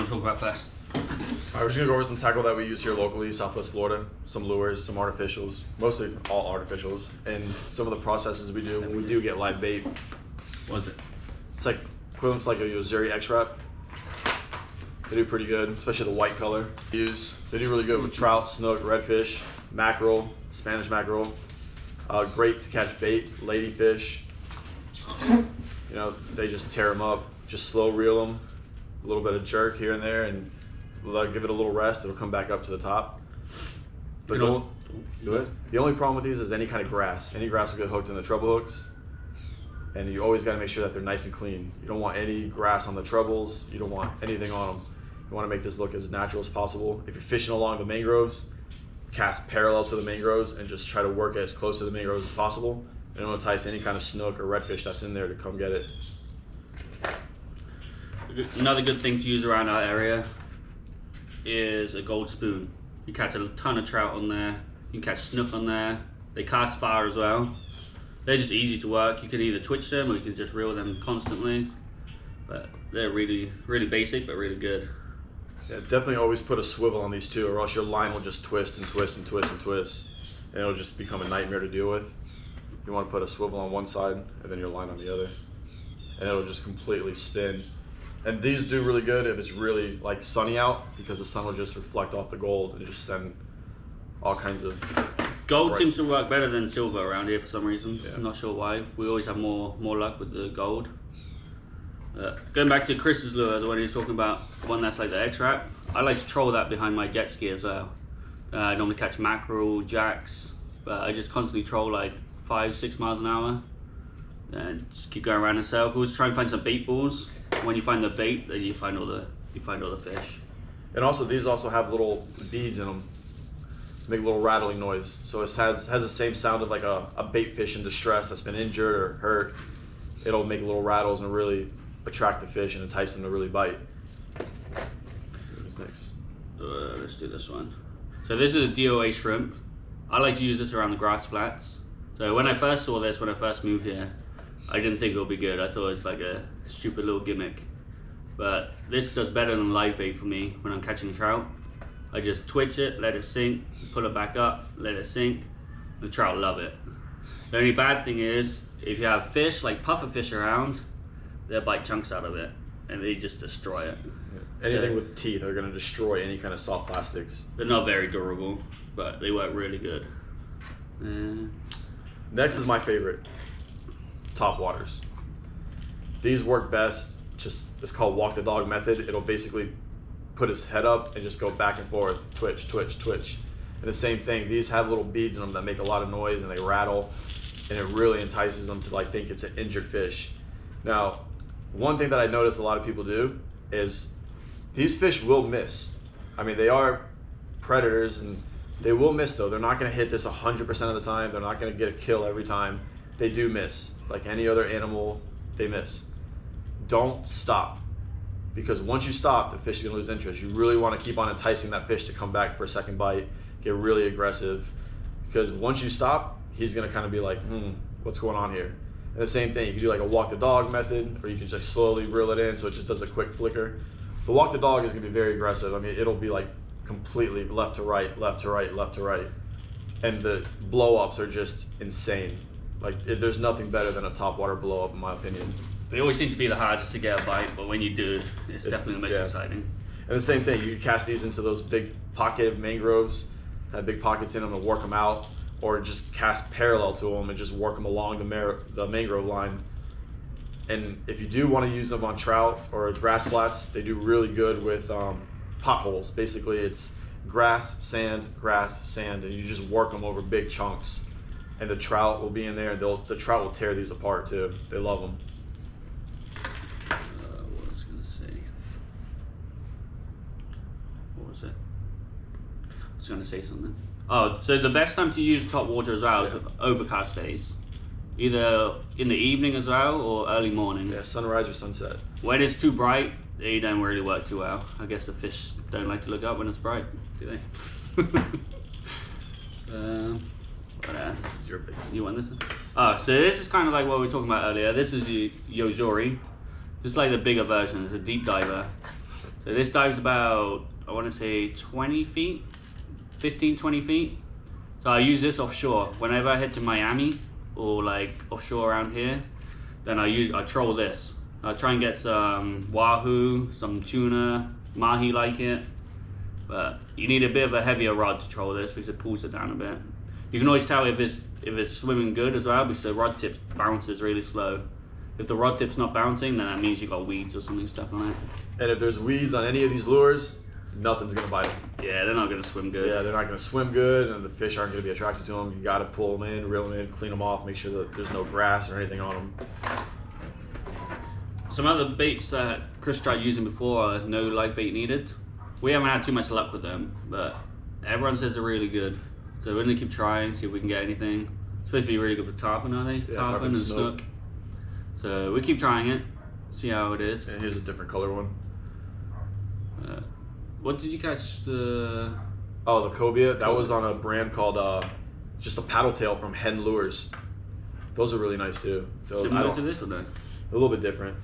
to talk about first? Alright, we're just gonna go over some tackle that we use here locally, Southwest Florida. Some lures, some artificials, mostly all artificials, and some of the processes we do when we do get live bait. What is it? It's like equivalent to like a Yo-Zuri X-Wrap. They do pretty good, especially the white color. They do really good with trout, snook, redfish, mackerel, Spanish mackerel. Great to catch bait, ladyfish. You know, they just tear them up. Just slow reel them, a little bit of jerk here and there, and give it a little rest. It'll come back up to the top. But the only problem with these is any kind of grass. Any grass will get hooked in the treble hooks, and you always got to make sure that they're nice and clean. You don't want any grass on the trebles. You don't want anything on them. You want to make this look as natural as possible. If you're fishing along the mangroves, cast parallel to the mangroves and just try to work as close to the mangroves as possible. And it'll entice any kind of snook or redfish that's in there to come get it. Another good thing to use around our area is a gold spoon. You catch a ton of trout on there. You can catch snook on there. They cast far as well. They're just easy to work. You can either twitch them or you can just reel them constantly. But they're really, really basic, but really good. Yeah, definitely always put a swivel on these two, or else your line will just twist and twist and twist and twist, and it'll just become a nightmare to deal with. You want to put a swivel on one side and then your line on the other, and it'll just completely spin. And these do really good if it's really like sunny out, because the sun will just reflect off the gold and just send all kinds of gold seems to work better than silver around here for some reason. Yeah. I'm not sure why. We always have more luck with the gold. Going back to Chris's lure, the one he was talking about, one that's like the X-Wrap, I like to troll that behind my jet ski as well. I normally catch mackerel, jacks, but I just constantly troll like 5-6 miles an hour and just keep going around in circles, try and find some bait balls. When you find the bait, then you find all the fish. And also these also have little beads in them, make a little rattling noise. So it has the same sound of like a bait fish in distress that's been injured or hurt. It'll make little rattles and really attract the fish and entice them to really bite. What's next? Let's do this one. So this is a DOA shrimp. I like to use this around the grass flats. So when I first saw this, when I first moved here, I didn't think it would be good. I thought it was like a stupid little gimmick. But this does better than live bait for me when I'm catching trout. I just twitch it, let it sink, pull it back up, let it sink. The trout love it. The only bad thing is, if you have fish, like puffer fish around, they'll bite chunks out of it and they just destroy it. Yeah. Anything with teeth are going to destroy any kind of soft plastics. They're not very durable, but they work really good. Next is my favorite, top waters. These work best. It's called walk the dog method. It'll basically put his head up and just go back and forth, twitch, twitch, twitch. And the same thing, these have little beads in them that make a lot of noise and they rattle, and it really entices them to like think it's an injured fish. Now, one thing that I notice a lot of people do is these fish will miss. I mean, they are predators and they will miss though. They're not gonna hit this 100% of the time. They're not gonna get a kill every time. They do miss. Like any other animal, they miss. Don't stop, because once you stop, the fish is gonna lose interest. You really wanna keep on enticing that fish to come back for a second bite, get really aggressive, because once you stop, he's gonna kind of be like, what's going on here? And the same thing, you can do like a walk the dog method, or you can just slowly reel it in so it just does a quick flicker. The walk the dog is gonna be very aggressive. I mean, it'll be like completely left to right, left to right, left to right. And the blow ups are just insane. Like there's nothing better than a topwater blow up in my opinion. They always seem to be the hardest to get a bite, but when you do, it's definitely the most exciting. And the same thing, you can cast these into those big pocket mangroves, have big pockets in them and work them out, or just cast parallel to them and just work them along the mangrove line. And if you do want to use them on trout or grass flats, they do really good with potholes. Basically, it's grass, sand, and you just work them over big chunks. And the trout will be in there, and the trout will tear these apart too. They love them. I was going to say something. Oh, so the best time to use top water as well is overcast days. Either in the evening as well or early morning. Yeah, sunrise or sunset. When it's too bright, they don't really work too well. I guess the fish don't like to look up when it's bright, do they? What else? This is your big one. You want this one? Oh, so this is kind of like what we were talking about earlier. This is the Yo-Zuri. Just like the bigger version. It's a deep diver. So this dive's about, I want to say 20 feet, 15, 20 feet. So I use this offshore. Whenever I head to Miami or like offshore around here, then I troll this. I try and get some wahoo, some tuna, mahi like it. But you need a bit of a heavier rod to troll this because it pulls it down a bit. You can always tell if it's swimming good as well because the rod tip bounces really slow. If the rod tip's not bouncing, then that means you got weeds or something stuck on it. And if there's weeds on any of these lures, nothing's gonna bite them. Yeah, they're not gonna swim good. Yeah, they're not gonna swim good, and the fish aren't gonna be attracted to them. You gotta pull them in, reel them in, clean them off, make sure that there's no grass or anything on them. Some other baits that Chris tried using before are no live bait needed. We haven't had too much luck with them, but everyone says they're really good. So we're gonna keep trying, see if we can get anything. It's supposed to be really good for tarpon, are they? Yeah, tarpon and snook. So we keep trying it, see how it is. And here's a different color one. What did you catch? The Oh, the cobia. That was on a brand called just a paddle tail from Hen Lures. Those are really nice too. So similar to this one though. A little bit different.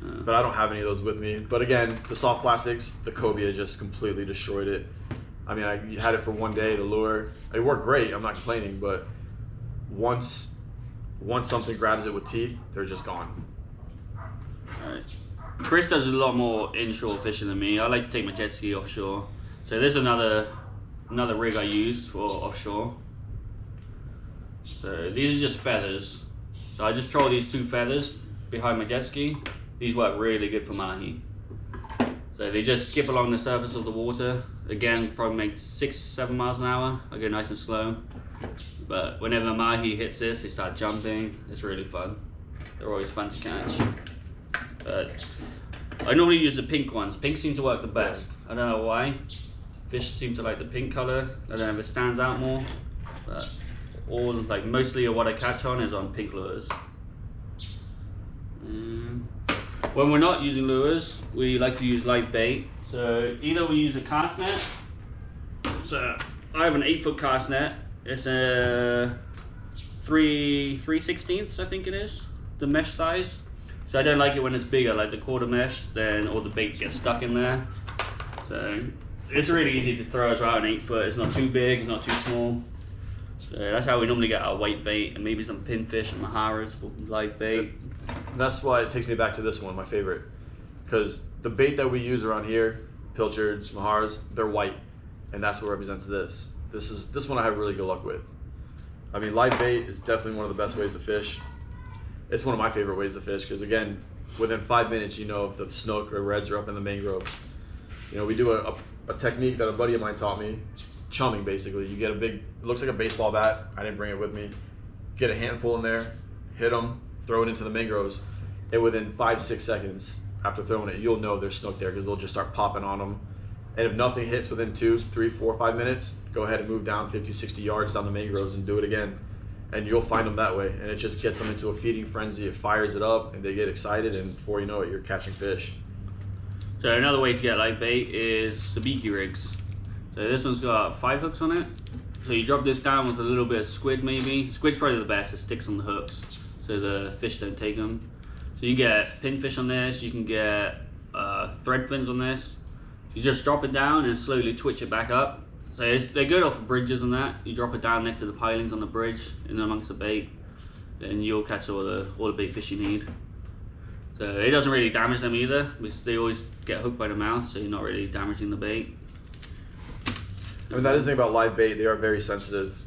But I don't have any of those with me. But again, the soft plastics, the cobia just completely destroyed it. I mean, I had it for one day, the lure. It worked great, I'm not complaining, but once something grabs it with teeth, they're just gone. Alright. Chris does a lot more inshore fishing than me. I like to take my jet ski offshore. So this is another rig I used for offshore. So these are just feathers. So I just troll these 2 feathers behind my jet ski. These work really good for mahi. So they just skip along the surface of the water. Again, probably make 6-7 miles an hour. I go nice and slow. But whenever mahi hits this, they start jumping. It's really fun. They're always fun to catch. But I normally use the pink ones. Pink seem to work the best. I don't know why. Fish seem to like the pink color. I don't know if it stands out more. But mostly what I catch on is on pink lures. When we're not using lures, we like to use light bait. So either we use a cast net. So I have an 8-foot cast net. It's a 3/16, I think it is, the mesh size. So I don't like it when it's bigger, like the quarter mesh, then all the bait gets stuck in there. So it's really easy to throw as well, an 8-foot. It's not too big, it's not too small. So that's how we normally get our white bait and maybe some pinfish and maharas for live bait. That's why it takes me back to this one, my favorite. Because the bait that we use around here, pilchards, maharas, they're white. And that's what represents this. This one I have really good luck with. I mean, live bait is definitely one of the best ways to fish. It's one of my favorite ways to fish because, again, within 5 minutes, you know if the snook or reds are up in the mangroves. You know, we do a technique that a buddy of mine taught me, chumming basically. You get a big, it looks like a baseball bat. I didn't bring it with me. Get a handful in there, hit them, throw it into the mangroves, and within 5-6 seconds after throwing it, you'll know there's snook there because they'll just start popping on them. And if nothing hits within 2, 3, 4, 5 minutes, go ahead and move down 50, 60 yards down the mangroves and do it again. And you'll find them that way. And it just gets them into a feeding frenzy. It fires it up and they get excited, and before you know it, you're catching fish. So another way to get live bait is sabiki rigs. So this one's got 5 hooks on it. So you drop this down with a little bit of squid maybe. Squid's probably the best, it sticks on the hooks so the fish don't take them. So you get pinfish on this, you can get thread fins on this. You just drop it down and slowly twitch it back up. So they're good off of bridges and that. You drop it down next to the pilings on the bridge in amongst the bait, then you'll catch all the bait fish you need. So it doesn't really damage them either because they always get hooked by the mouth, so you're not really damaging the bait. I mean, that is the thing about live bait, they are very sensitive.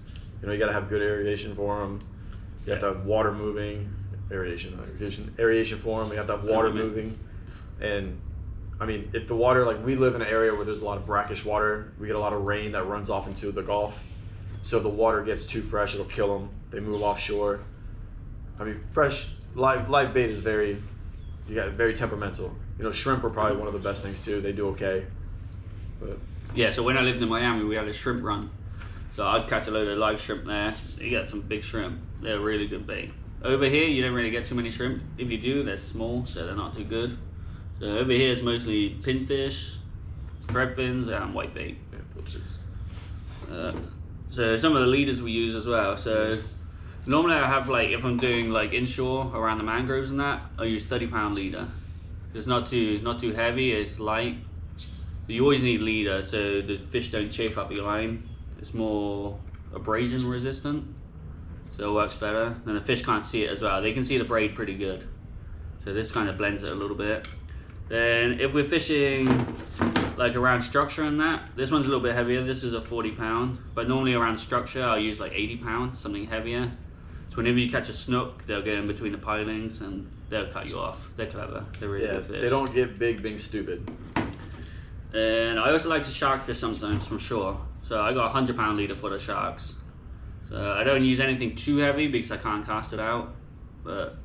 You know, you gotta have good aeration for them. You have to have water moving, aeration for them. You have to have water moving. And I mean, if the water, like we live in an area where there's a lot of brackish water, we get a lot of rain that runs off into the Gulf. So if the water gets too fresh, it'll kill them. They move offshore. I mean, live bait is very temperamental. You know, shrimp are probably one of the best things too. They do okay. But yeah, so when I lived in Miami, we had a shrimp run. So I'd catch a load of live shrimp there. You get some big shrimp. They're really good bait. Over here, you don't really get too many shrimp. If you do, they're small, so they're not too good. So over here it's mostly pinfish, thread fins, and white bait. So some of the leaders we use as well. So normally I have, like, if I'm doing like inshore around the mangroves and that, I use 30-pound leader. It's not too heavy. It's light. So you always need leader so the fish don't chafe up your line. It's more abrasion resistant, so it works better. And the fish can't see it as well. They can see the braid pretty good. So this kind of blends it a little bit. Then if we're fishing like around structure and that, this one's a little bit heavier. This is a 40 pound, but normally around structure I'll use like 80 pounds, something heavier. So whenever you catch a snook, they'll get in between the pilings and they'll cut you off. They're clever. They're really good fish. They don't get big being stupid. And I also like to shark fish sometimes from shore. So I got a 100-pound leader for the sharks. So I don't use anything too heavy because I can't cast it out. But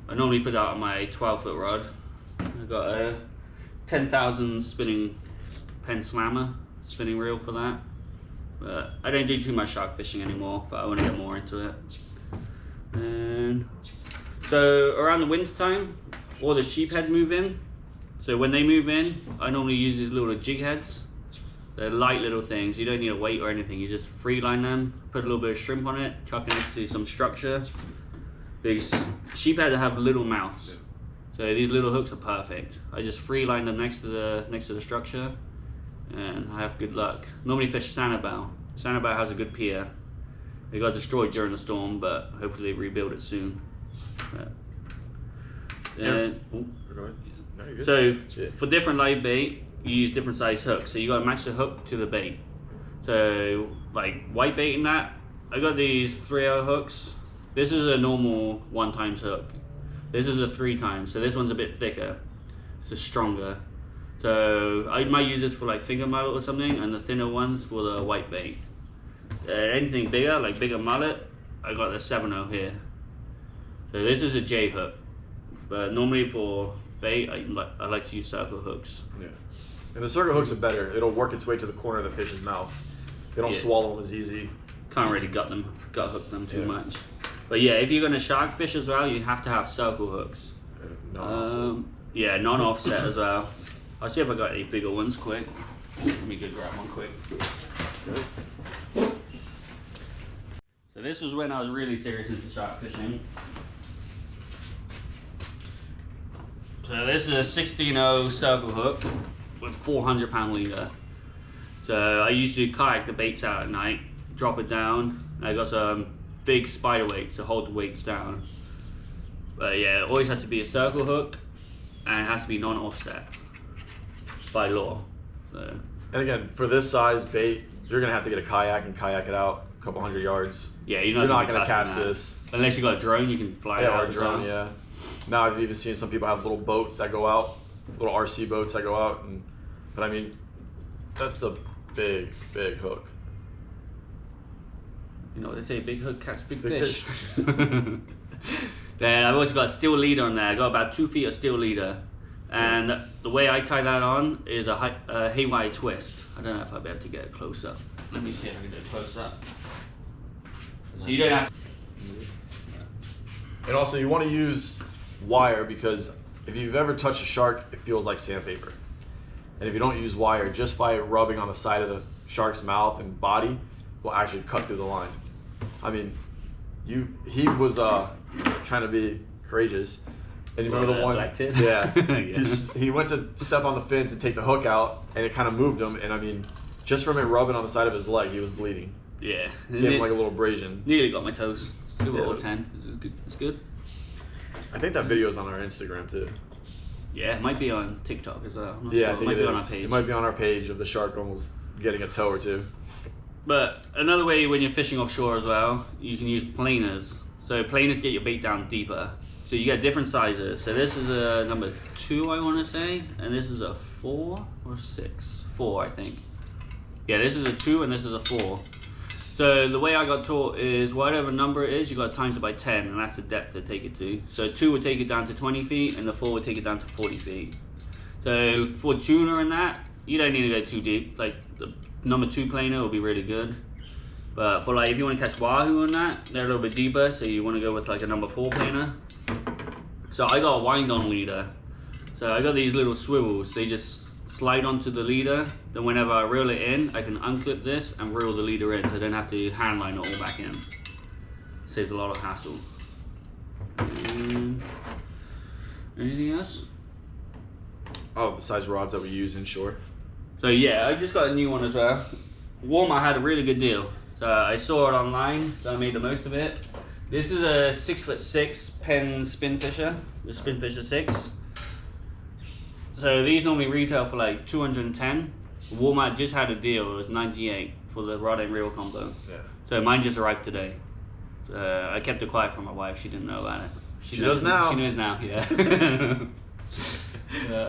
I normally put it out on my 12-foot rod. I got a 10,000 spinning Penn Slammer spinning reel for that. But I don't do too much shark fishing anymore, but I want to get more into it. And so around the winter time, all the sheephead move in. So when they move in, I normally use these little jig heads. They're light little things. You don't need a weight or anything. You just free line them, put a little bit of shrimp on it, chuck it next to some structure. Because sheephead have little mouths, so these little hooks are perfect. I just free line them next to the structure, and I have good luck. Normally fish Sanibel. Sanibel has a good pier. They got destroyed during the storm, but hopefully they rebuild it soon. So for different live bait, you use different size hooks. So you gotta match the hook to the bait. So like white bait and that, I got these 3/0 hooks. This is a normal 1x hook. This is a 3x, so this one's a bit thicker. It's just stronger. So I might use this for like finger mullet or something, and the thinner ones for the white bait. Anything bigger, like bigger mullet, I got the 7/0 here. So this is a J hook, but normally for bait, I like to use circle hooks. Yeah, and the circle hooks are better. It'll work its way to the corner of the fish's mouth. They don't swallow them as easy. Can't really gut hook them too much. But yeah, if you're gonna shark fish as well, you have to have circle hooks. Yeah, non-offset as well. I'll see if I got any bigger ones quick. Let me go grab one quick. So this was when I was really serious into shark fishing. So this is a 16/0 circle hook with 400-pound leader. So I used to kayak the baits out at night, drop it down. I got some big spider weights to hold the weights down. But yeah, it always has to be a circle hook, and it has to be non-offset by law. So. And again, for this size bait, you're gonna have to get a kayak and kayak it out a couple hundred yards. Yeah, you're not gonna cast this unless you got a drone. You can fly it out. Or a drone, yeah. Now I've even seen some people have little boats that go out, little RC boats that go out, but I mean, that's a big hook. You know what they say, big hook catch big fish. Then I've also got a steel leader on there. I got about 2 feet of steel leader. And the way I tie that on is a haywire twist. I don't know if I'll be able to get it close up. Let me see if I can do it close up. So you don't have to. And also you want to use wire, because if you've ever touched a shark, it feels like sandpaper. And if you don't use wire, just by rubbing on the side of the shark's mouth and body will actually cut through the line. I mean, he was trying to be courageous. And you remember the one? Black tip? Yeah. Yeah. He went to step on the fins and take the hook out, and it kind of moved him. And I mean, just from it rubbing on the side of his leg, he was bleeding. Yeah. Gave him like a little abrasion. Nearly got my toes. Still got all 10. This is good. It's good. I think that video is on our Instagram too. Yeah, it might be on TikTok as well. Yeah, sure. I think it might it be on our is. page. It might be on our page of the shark almost getting a toe or two. But another way when you're fishing offshore as well, you can use planers. So planers get your bait down deeper. So you get different sizes. So this is a number 2, I want to say, and this is a 4 or 6. 4, I think. Yeah, this is a 2 and this is a 4. So the way I got taught is whatever number it is, you got to times it by 10, and that's the depth to take it to. So 2 would take it down to 20 feet, and the 4 would take it down to 40 feet. So for tuna and that, you don't need to go too deep. Like the number 2 planer will be really good. But for like if you want to catch wahoo and that, they're a little bit deeper, so you want to go with like a number 4 planer. So I got a wind-on leader. So I got these little swivels. They just slide onto the leader. Then whenever I reel it in, I can unclip this and reel the leader in, so I don't have to hand line it all back in. Saves a lot of hassle. Anything else? Oh, the size rods that we use inshore. So yeah, I just got a new one as well. Walmart had a really good deal. So I saw it online, so I made the most of it. This is a 6'6" Penn Spinfisher, the Spinfisher 6. So these normally retail for like 210. Walmart just had a deal, it was 98 for the rod and reel combo. Yeah. So mine just arrived today. I kept it quiet from my wife, she didn't know about it. She knows now. She knows now, yeah. Yeah.